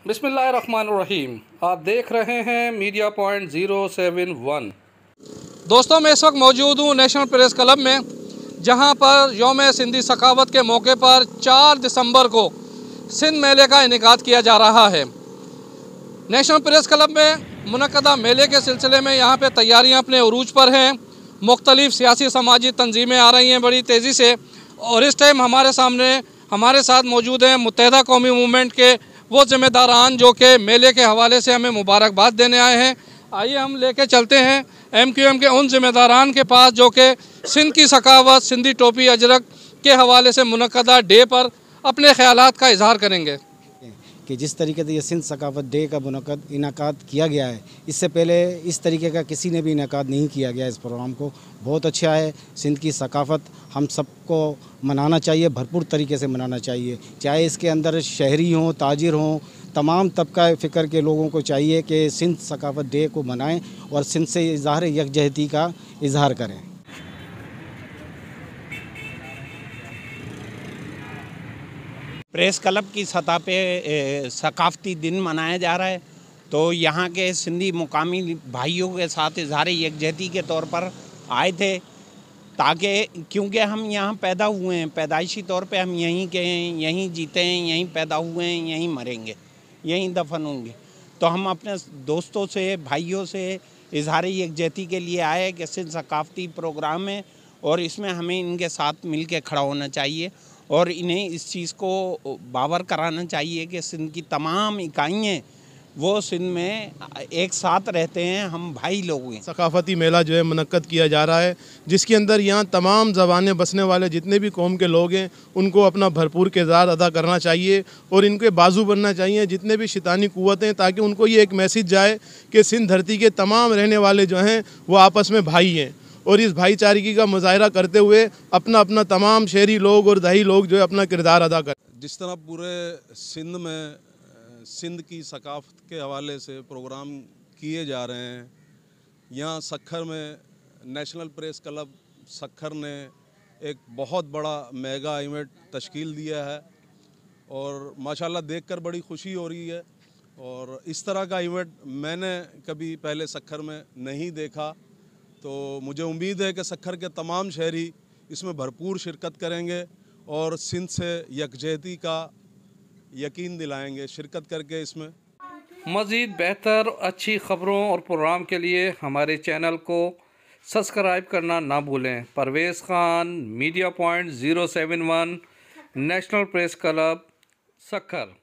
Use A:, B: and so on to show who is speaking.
A: बिस्मिल्लाहिर्रहमानिर्रहीम। आप देख रहे हैं मीडिया पॉइंट 071। दोस्तों, मैं इस वक्त मौजूद हूँ नेशनल प्रेस क्लब में, जहाँ पर यौम सिंधी सखावत के मौके पर 4 दिसंबर को सिंध मेले का इनेकाद किया जा रहा है। नेशनल प्रेस क्लब में मुनक्कदा मेले के सिलसिले में यहाँ पे तैयारियाँ अपने उरूज पर हैं। मुख्तलिफ सियासी समाजी तंजीमें आ रही हैं बड़ी तेज़ी से, और इस टाइम हमारे साथ मौजूद हैं मुत्तहिदा कौमी मूवमेंट के वो ज़िम्मेदारान जो कि मेले के हवाले से हमें मुबारकबाद देने आए हैं। आइए हम लेके चलते हैं MQM के उन ज़िम्मेदारान के पास जो कि सिंध की सखावत, सिंधी टोपी अजरक के हवाले से मुनक्कदा डे पर अपने ख़यालात का इजहार करेंगे
B: कि जिस तरीके से ये सिंध सकाफत डे का इनाकाद किया गया है, इससे पहले इस तरीके का किसी ने भी इनाकाद नहीं किया गया। इस प्रोग्राम को बहुत अच्छा है। सिंध की सकाफत हम सबको मनाना चाहिए, भरपूर तरीके से मनाना चाहिए। चाहे इसके अंदर शहरी हों, ताजिर हों, तमाम तबका फ़िक्र के लोगों को चाहिए कि सिंध सकाफत डे को मनाएं और सिंध से इज़हार यकजहती का इजहार करें।
C: प्रेस क्लब की सतह पे सकाफ़ती दिन मनाया जा रहा है, तो यहाँ के सिंधी मुकामी भाइयों के साथ इज़हार यकजहती के तौर पर आए थे, ताकि क्योंकि हम यहाँ पैदा हुए हैं, पैदाइशी तौर पे हम यहीं के हैं, यहीं जीते हैं, यहीं पैदा हुए हैं, यहीं मरेंगे, यहीं दफन होंगे। तो हम अपने दोस्तों से, भाइयों से इज़हार यकजहती के लिए आए कि सिंध सकाफ़ती प्रोग्राम है और इसमें हमें इनके साथ मिल के खड़ा होना चाहिए और इन्हें इस चीज़ को बावर कराना चाहिए कि सिंध की तमाम इकाइयाँ वो सिंध में एक साथ रहते हैं, हम भाई लोग हैं।
D: सकाफ़ती मेला जो है मुनक्कद किया जा रहा है, जिसके अंदर यहाँ तमाम ज़बानें बसने वाले जितने भी कौम के लोग हैं उनको अपना भरपूर किरदार अदा करना चाहिए और इनके बाजू बनना चाहिए जितने भी शैतानी क़ुव्वतें, ताकि उनको ये एक मैसेज जाए कि सिंध धरती के तमाम रहने वाले जो हैं वो आपस में भाई हैं और इस भाईचारगी का मुजाहरा करते हुए अपना अपना तमाम शहरी लोग और दही लोग जो है अपना किरदार अदा करें।
E: जिस तरह पूरे सिंध में सिंध की सकाफ़त के हवाले से प्रोग्राम किए जा रहे हैं, यहाँ सक्खर में नेशनल प्रेस क्लब सक्खर ने एक बहुत बड़ा मेगा इवेंट तश्कील दिया है और माशाल्लाह देखकर बड़ी खुशी हो रही है। और इस तरह का इवेंट मैंने कभी पहले सक्खर में नहीं देखा, तो मुझे उम्मीद है कि सक्खर के तमाम शहरी इसमें भरपूर शिरकत करेंगे और सिंध से यकजहती का यकीन दिलाएंगे शिरकत करके। इसमें
A: मज़ीद बेहतर अच्छी ख़बरों और प्रोग्राम के लिए हमारे चैनल को सब्सक्राइब करना ना भूलें। Parvez Khan, media point 071, national press club Sukkur.